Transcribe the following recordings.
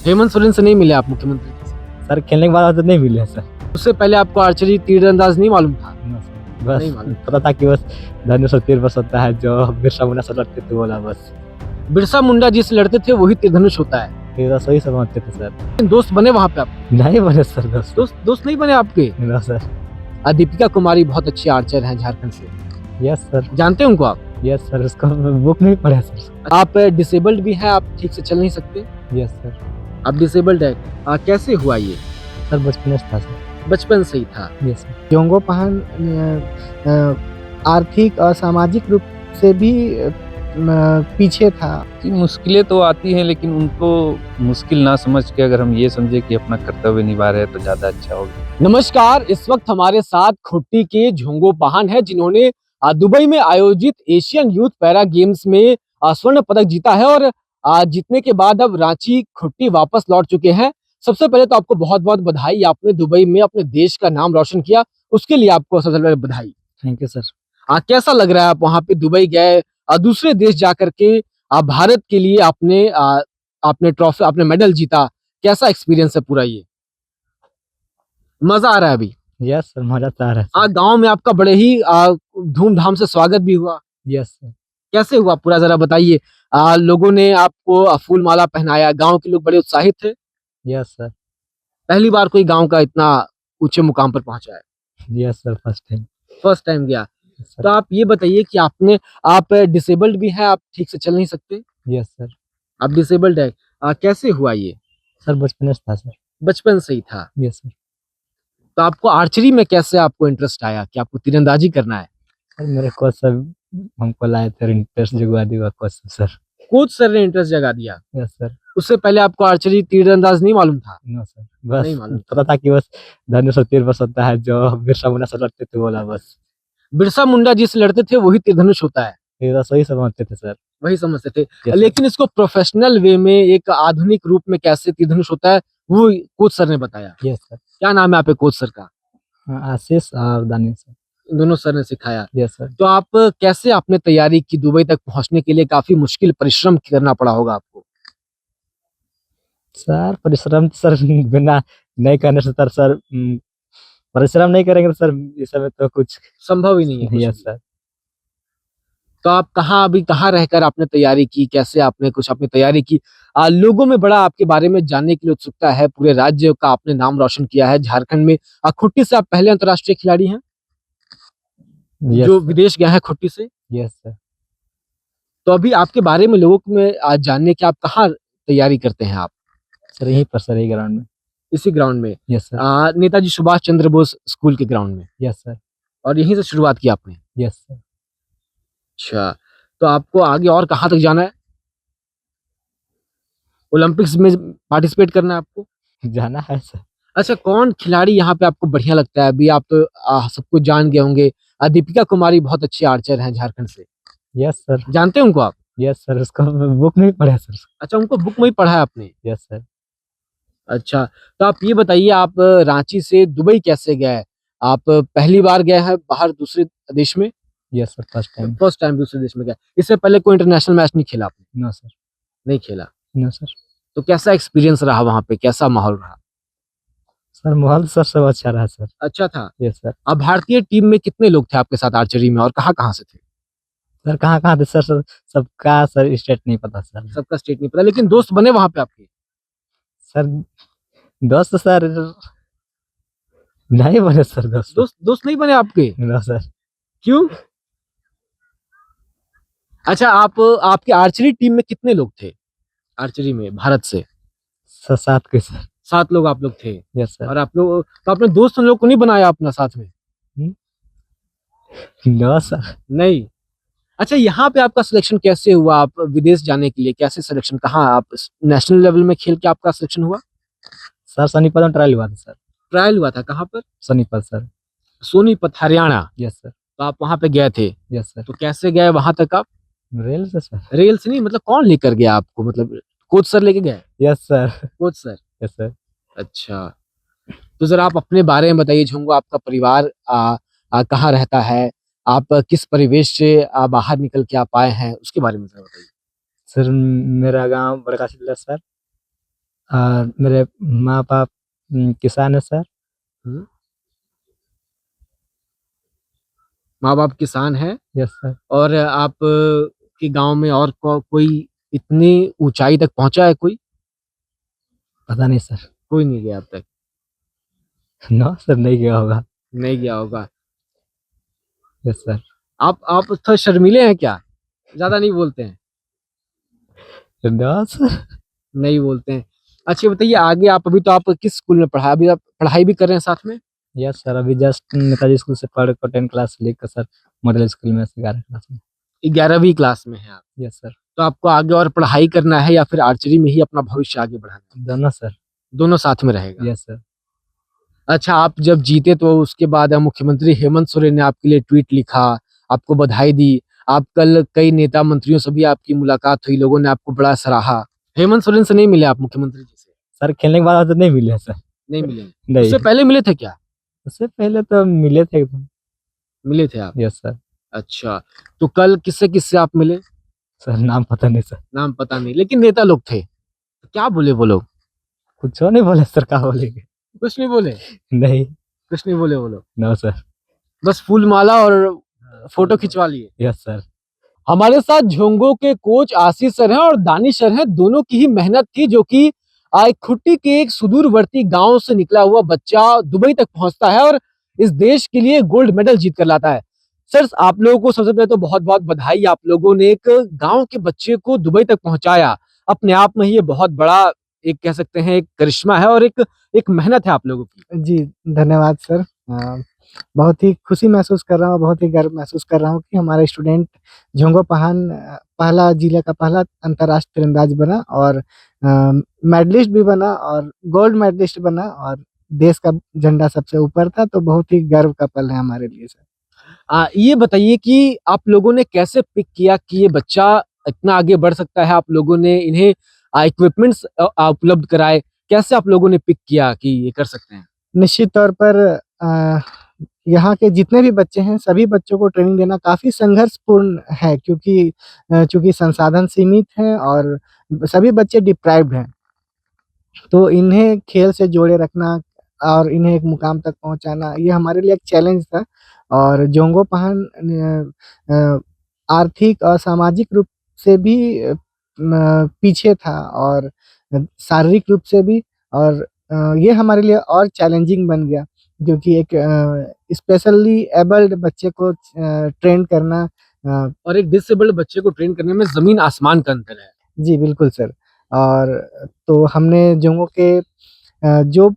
हेमंत सोरेन से नहीं मिले आप मुख्यमंत्री जी से? सर खेलने के बाद तो नहीं मिले सर। उससे पहले आपको आर्चरी तीरंदाज नहीं मालूम था? ना सर, बस नहीं मालूम। पता था कि बस धनुष और तीर बस होता है, जो बिरसा मुंडा से लड़ते थे बोला बस। बिरसा मुंडा जिससे लड़ते थे वही तीर धनुष होता है। फिर बस वही समझते थे सर। लेकिन दोस्त बने वहाँ पे आप? नहीं बने सर दोस्त। दोस्त नहीं बने आपके? ना सर। दीपिका कुमारी बहुत अच्छी आर्चर हैं झारखंड से, यस सर। जानते हैं उनको आप? यस सर, उसका बुक नहीं पढ़ा सर। आप डिसेबल्ड भी हैं, आप ठीक से चल नहीं सकते? Yes sir. आप डिसेबल्ड है, कैसे हुआ ये? सर बचपन से था सर। बचपन से ही था? Yes sir. जोंगो पहान आर्थिक और सामाजिक रूप से भी पीछे था। जी, मुश्किलें तो आती हैं, लेकिन उनको मुश्किल ना समझ के अगर हम ये समझे कि अपना कर्तव्य निभा रहे हैं तो ज्यादा अच्छा होगा। नमस्कार, इस वक्त हमारे साथ खुट्टी के झोंगो पहान है, जिन्होंने दुबई में आयोजित एशियन यूथ पैरा गेम्स में स्वर्ण पदक जीता है और जीतने के बाद अब रांची खुट्टी वापस लौट चुके हैं। सबसे पहले तो आपको बहुत बहुत बधाई, आपने दुबई में अपने देश का नाम रोशन किया, उसके लिए आपको सबसे पहले बधाई। Thank you sir. कैसा लग रहा है, आप वहां पे दुबई गए, दूसरे देश जाकर के भारत के लिए आपने ट्रॉफी, आपने मेडल जीता, कैसा एक्सपीरियंस है पूरा ये? मजा आ रहा है अभी? यस सर, मजा तो आ रहा है सर। गांव में आपका बड़े ही धूमधाम से स्वागत भी हुआ, यस सर। कैसे हुआ पूरा जरा बताइए। लोगों ने आपको फूल माला पहनाया, गांव के लोग बड़े उत्साहित थे? Yes sir. पहली बार कोई गांव का इतना ऊंचे मुकाम पर पहुंचा है? Yes sir, first time. First time गया? सर। तो आप ये बताइए कि आप डिसेबल्ड भी हैं, आप ठीक से चल नहीं सकते? Yes sir. आप डिसेबल्ड है, कैसे हुआ ये? सर बचपन से था सर। बचपन से ही था? Yes sir. तो आपको आर्चरी में कैसे आपको इंटरेस्ट आया कि आपको तीरंदाजी करना है? सर मेरे कोच सर हमको लाए थे, इंटरेस्ट जगवा दिया कोच सर। कोच सर ने इंटरेस्ट जगा दिया? Yes sir. उससे पहले आपको आर्चरी तीरंदाज नहीं मालूम था? नो सर, बस नहीं मालूम। पता था कि बस धनुष और तीर बस होता है, जो बिरसा मुंडा से लड़ते थे बोला बस। बिरसा मुंडा जिससे लड़ते थे वही तीर धनुष होता है? फिर बस वही समझते थे सर। वही समझते थे। Yes, sir. लेकिन इसको प्रोफेशनल वे में, एक आधुनिक रूप में कैसे तीर धनुष होता है, वो कोच सर ने बताया। Yes sir. क्या नाम है आपके कोच सर का? आशीष और दानिश सर। दोनों सर ने सिखाया। Yes sir. तो आप कैसे आपने तैयारी की? दुबई तक पहुंचने के लिए काफी मुश्किल परिश्रम करना पड़ा होगा आपको। सर परिश्रम तो सर बिना नहीं करने से सर परिश्रम नहीं करेंगे तो सर इस समय तो कुछ संभव ही नहीं है कुछ यस भी। सर। तो आप कहाँ रहकर आपने तैयारी की, कैसे आपने कुछ अपनी तैयारी की? लोगों में बड़ा आपके बारे में जानने के लिए उत्सुकता है, पूरे राज्य का आपने नाम रोशन किया है झारखंड में। खुट्टी से आप पहले अंतर्राष्ट्रीय खिलाड़ी हैं यस जो सर। विदेश गए हैं खुट्टी से। Yes sir. तो अभी आपके बारे में लोगों में जानने की आप कहाँ तैयारी करते हैं आप? सर यहीं पर सर, यही ग्राउंड में। इसी ग्राउंड में? Yes sir. Netaji Subhash Chandra Bose school के ग्राउंड में? Yes sir. और यहीं से शुरुआत की आपने? Yes sir. अच्छा, तो आपको आगे और कहाँ तक जाना है? ओलंपिक्स में पार्टिसिपेट करना है आपको? जाना है सर। अच्छा, कौन खिलाड़ी यहाँ पे आपको बढ़िया लगता है? अभी आप तो सबको जान गए होंगे, दीपिका कुमारी बहुत अच्छी आर्चर हैं झारखंड से, यस सर। जानते हैं उनको आप? यस सर, उसका बुक नहीं पढ़ा सर। अच्छा, उनको बुक में ही पढ़ा है आपने? Yes sir. अच्छा, तो आप ये बताइए, आप रांची से दुबई कैसे गए? आप पहली बार गए हैं बाहर दूसरे देश में? Yes sir, first time. First time दूसरे देश में गए। इससे पहले कोई इंटरनेशनल मैच नहीं खेला आपने? No sir. नहीं खेला? No sir. तो कैसा एक्सपीरियंस रहा वहां पे, कैसा माहौल रहा? सर माहौल सर सब अच्छा रहा सर। अच्छा था? Yes sir. अब भारतीय टीम में कितने लोग थे आपके साथ आर्चरी में, और कहाँ कहाँ से थे? सर कहाँ कहाँ थे सर सबका सर स्टेट नहीं पता सर। सबका स्टेट नहीं पता, लेकिन दोस्त बने वहां पे आपके? सर दोस्त तो सर नहीं बने सर। दोस्त नहीं बने आपके? No sir. क्यों? अच्छा, आप आपके आर्चरी टीम में कितने लोग थे आर्चरी में भारत से? सर 7 के सर। 7 लोग आप लोग थे? Yes sir. और आप लोग तो अपने दोस्त उन लोग को नहीं बनाया अपना साथ में? No sir. नहीं? अच्छा, यहाँ पे आपका सिलेक्शन कैसे हुआ? आप विदेश जाने के लिए कैसे सिलेक्शन, कहाँ आप नेशनल लेवल में खेल के आपका सिलेक्शन हुआ? सर सोनीपत में ट्रायल हुआ था सर। ट्रायल हुआ था, कहाँ पर? Sonipat sir. Sonipat Haryana? Yes sir. तो आप वहां पे गए थे? Yes sir. तो कैसे गए वहां तक आप? रेल से सर। रेल से नहीं, मतलब कौन लेकर गया आपको, मतलब कोच सर लेके गए? Yes sir. Coach sir? Yes sir. अच्छा, तो जरा आप अपने बारे में बताइए झुंगू, आपका परिवार कहाँ रहता है, आप किस परिवेश से बाहर निकल के आप आए हैं, उसके बारे में जरा बताइए। सर मेरा गांव बड़का सिल्ला सर। मेरे माँ बाप किसान है सर। माँ बाप किसान है यस सर। और आप के गांव में और कोई इतनी ऊंचाई तक पहुंचा है कोई? पता नहीं सर। कोई नहीं गया अब तक। नो सर, नहीं गया होगा। नहीं गया होगा। Yes sir. आप थोड़ा शर्मीले हैं क्या? ज्यादा नहीं बोलते हैं? No sir. नहीं बोलते हैं। अच्छा बताइए, आगे आप अभी तो आप किस स्कूल में पढ़ा, अभी आप पढ़ाई भी कर रहे हैं साथ में? यस सर, अभी जस्ट नेताजी स्कूल से पढ़ कर 10 क्लास लेकर सर मॉडल स्कूल में 11 क्लास में। 11वीं क्लास में हैं आप? Yes sir. तो आपको आगे और पढ़ाई करना है या फिर आर्चरी में ही अपना भविष्य आगे बढ़ाना है? दोनों सर। दोनों साथ में रहेगा। Yes sir. अच्छा, आप जब जीते तो उसके बाद मुख्यमंत्री हेमंत सोरेन ने आपके लिए ट्वीट लिखा, आपको बधाई दी। आप कल कई नेता मंत्रियों से भी आपकी मुलाकात हुई, लोगों ने आपको बड़ा सराहा। हेमंत सोरेन से नहीं मिले आप मुख्यमंत्री जी से? सर खेलने के बाद तो नहीं मिले सर। नहीं मिले? नहीं। उससे पहले मिले थे क्या? उससे पहले तो मिले थे एकदम। मिले थे आप? Yes sir. अच्छा, तो कल किससे किससे आप मिले? सर नाम पता नहीं सर। नाम पता नहीं, लेकिन नेता लोग थे। तो क्या बोले वो लोग? कुछ नहीं बोले सर, क्या बोलेंगे। कुछ नहीं बोले? नहीं। कुछ नहीं बोले वो लोग? No sir. बस फूल माला और फोटो खिंचवा लिए? Yes sir. हमारे साथ झोंगो के कोच आशीष सर हैं और दानिश सर हैं। दोनों की ही मेहनत थी, जो कि खुट्टी के एक सुदूरवर्ती गांव से निकला हुआ बच्चा दुबई तक पहुंचता है और इस देश के लिए गोल्ड मेडल जीत कर लाता है। सर, आप लोगों को सबसे पहले तो बहुत बहुत बधाई। आप लोगों ने एक गांव के बच्चे को दुबई तक पहुंचाया। अपने आप में ही ये बहुत बड़ा, एक कह सकते हैं, एक करिश्मा है और एक एक मेहनत है आप लोगों की। जी, धन्यवाद सर। बहुत ही खुशी महसूस कर रहा हूँ, बहुत ही गर्व महसूस कर रहा हूँ कि हमारा स्टूडेंट झोंगो पहान पहला जिले का पहला अंतर्राष्ट्रीय तीरंदाज बना और मेडलिस्ट भी बना और गोल्ड मेडलिस्ट बना और देश का झंडा सबसे ऊपर था, तो बहुत ही गर्व का पल है हमारे लिए सर। ये बताइए कि आप लोगों ने कैसे पिक किया कि ये बच्चा इतना आगे बढ़ सकता है? आप लोगों ने इन्हें इक्विपमेंट्स उपलब्ध कराए? कैसे आप लोगों ने पिक किया कि ये कर सकते हैं? निश्चित तौर पर अ, यहाँ के जितने भी बच्चे हैं, सभी बच्चों को ट्रेनिंग देना काफ़ी संघर्षपूर्ण है, क्योंकि चूँकि संसाधन सीमित हैं और सभी बच्चे डिप्राइव्ड हैं। तो इन्हें खेल से जोड़े रखना और इन्हें एक मुकाम तक पहुँचाना, ये हमारे लिए एक चैलेंज था। और जोंगो पहान आर्थिक और सामाजिक रूप से भी पीछे था और शारीरिक रूप से भी, और ये हमारे लिए और चैलेंजिंग बन गया, क्योंकि एक स्पेशली एबल्ड बच्चे को ट्रेन करना। और एक डिसेबल्ड बच्चे को ट्रेन करने में जमीन आसमान का अंतर है। जी, बिल्कुल सर। और तो हमने जोंगो के जो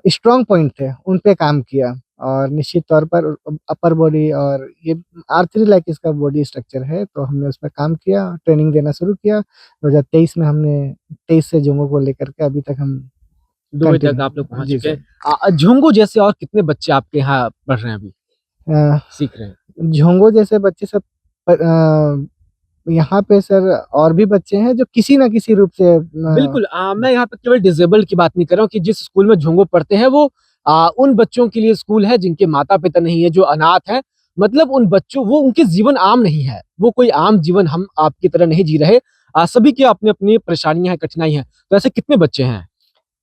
स्ट्रॉन्ग पॉइंट थे, उन पे काम किया और निश्चित तौर पर अपर बॉडी और ये आर्चरी लाइक इसका बॉडी स्ट्रक्चर है, तो हमने उस पे काम किया, ट्रेनिंग देना शुरू किया। 2023 में हमने 23 से जोंगो को लेकर के अभी तक हम दुबई तक कंटिन्यू। आप लोग पहुंच जी चुके सर। हैं। झुंगू जैसे और कितने बच्चे आपके यहाँ पढ़ रहे हैं अभी, अ, सीख रहे हैं? झोंगो जैसे बच्चे सब यहाँ पे सर और भी बच्चे हैं जो किसी ना किसी रूप से बिल्कुल। मैं यहाँ पे केवल डिसेबल्ड की बात नहीं कर रहा हूँ कि जिस स्कूल में झोंगो पढ़ते हैं वो उन बच्चों के लिए स्कूल है जिनके माता पिता नहीं है, जो अनाथ हैं। मतलब उन बच्चों, वो उनके जीवन आम नहीं है, वो कोई आम जीवन हम आपकी तरह नहीं जी रहे। सभी की अपनी अपनी परेशानियां हैं, कठिनाई हैं। तो ऐसे कितने बच्चे हैं?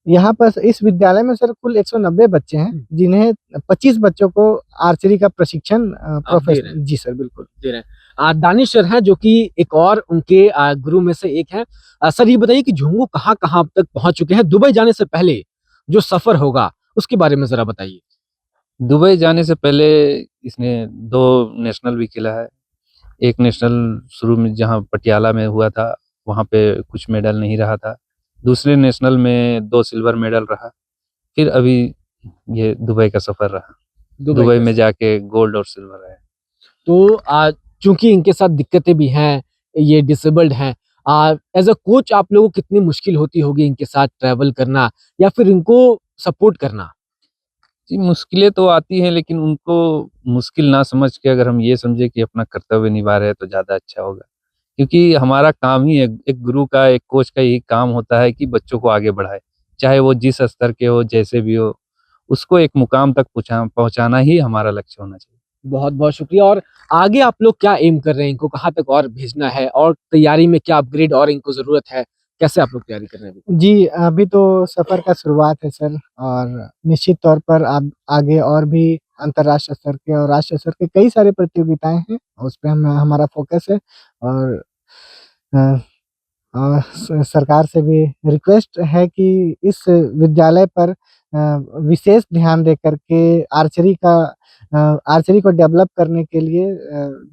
यहाँ पर इस विद्यालय में सर कुल 190 बच्चे हैं, जिन्हें 25 बच्चों को आर्चरी का प्रशिक्षण आप दे रहे हैं? जी सर, बिल्कुल। दे रहे हैं। दानिश सर हैं, जो कि एक और उनके गुरु में से एक हैं। सर, ये बताइए कि झुंगू कहाँ कहाँ तक पहुंच चुके हैं? दुबई जाने से पहले जो सफर होगा उसके बारे में जरा बताइए। दुबई जाने से पहले इसने 2 नेशनल भी खेला है। एक नेशनल शुरू में जहाँ पटियाला में हुआ था, वहाँ पे कुछ मेडल नहीं रहा था। दूसरे नेशनल में 2 सिल्वर मेडल रहा। फिर अभी ये दुबई का सफ़र रहा। दुबई का में जाके गोल्ड और सिल्वर आया। तो चूंकि इनके साथ दिक्कतें भी हैं, ये डिसेबल्ड हैं, एज अ कोच आप लोगों को कितनी मुश्किल होती होगी इनके साथ ट्रैवल करना या फिर इनको सपोर्ट करना? जी, मुश्किलें तो आती हैं, लेकिन उनको मुश्किल ना समझ के अगर हम ये समझे कि अपना कर्तव्य निभा रहे हैं तो ज़्यादा अच्छा होगा। क्योंकि हमारा काम ही एक गुरु का, एक कोच का यही काम होता है कि बच्चों को आगे बढ़ाए। चाहे वो जिस स्तर के हो, जैसे भी हो, उसको एक मुकाम तक पहुँचाना ही हमारा लक्ष्य होना चाहिए। बहुत बहुत शुक्रिया। और आगे आप लोग क्या एम कर रहे हैं? इनको कहाँ तक और भेजना है और तैयारी में क्या अपग्रेड और इनको जरूरत है? कैसे आप लोग तैयारी कर रहे हैं अभी? जी, अभी तो सफ़र का शुरुआत है सर, और निश्चित तौर पर अब आगे और भी अंतर्राष्ट्रीय स्तर के और राष्ट्रीय स्तर के कई सारे प्रतियोगिताएँ हैं, उस पे हमारा फ़ोकस है। और अ सरकार से भी रिक्वेस्ट है कि इस विद्यालय पर विशेष ध्यान दे करके आर्चरी को डेवलप करने के लिए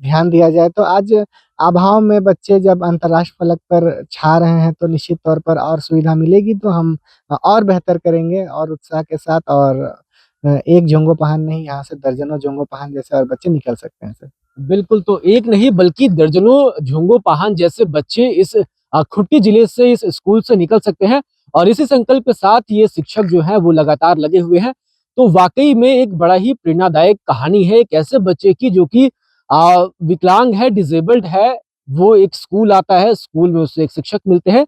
ध्यान दिया जाए। तो आज अभाव में बच्चे जब अंतर्राष्ट्रीय फलक पर छा रहे हैं, तो निश्चित तौर पर और सुविधा मिलेगी तो हम और बेहतर करेंगे और उत्साह के साथ। और एक जोंगो पहाड़ नहीं, यहाँ से दर्जनों जोंगो पहाड़ जैसे और बच्चे निकल सकते हैं सर। बिल्कुल, तो एक नहीं बल्कि दर्जनों झोंगो पहान जैसे बच्चे इस खूंटी जिले से इस स्कूल से निकल सकते हैं और इसी संकल्प के साथ ये शिक्षक जो हैं वो लगातार लगे हुए हैं। तो वाक़ई में एक बड़ा ही प्रेरणादायक कहानी है एक ऐसे बच्चे की जो कि विकलांग है, डिसेबल्ड है, वो एक स्कूल आता है, स्कूल में उसे एक शिक्षक मिलते हैं,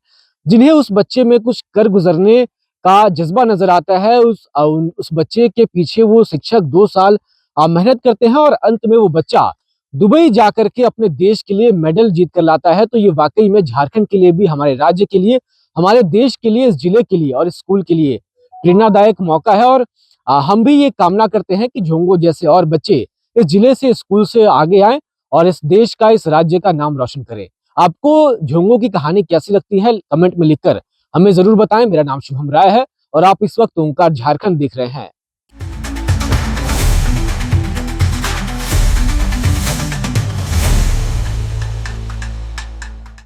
जिन्हें उस बच्चे में कुछ कर गुज़रने का जज़्बा नज़र आता है। उस बच्चे के पीछे वो शिक्षक 2 साल मेहनत करते हैं और अंत में वो बच्चा दुबई जाकर के अपने देश के लिए मेडल जीत कर लाता है। तो ये वाक़ई में झारखंड के लिए भी, हमारे राज्य के लिए, हमारे देश के लिए, इस जिले के लिए और इस स्कूल के लिए प्रेरणादायक मौका है। और हम भी ये कामना करते हैं कि झोंगो जैसे और बच्चे इस जिले से, इस स्कूल से आगे आएँ और इस देश का, इस राज्य का नाम रोशन करें। आपको झोंगो की कहानी कैसी लगती है? कमेंट में लिखकर हमें ज़रूर बताएँ। मेरा नाम शुभम राय है और आप इस वक्त ओंकार झारखंड देख रहे हैं।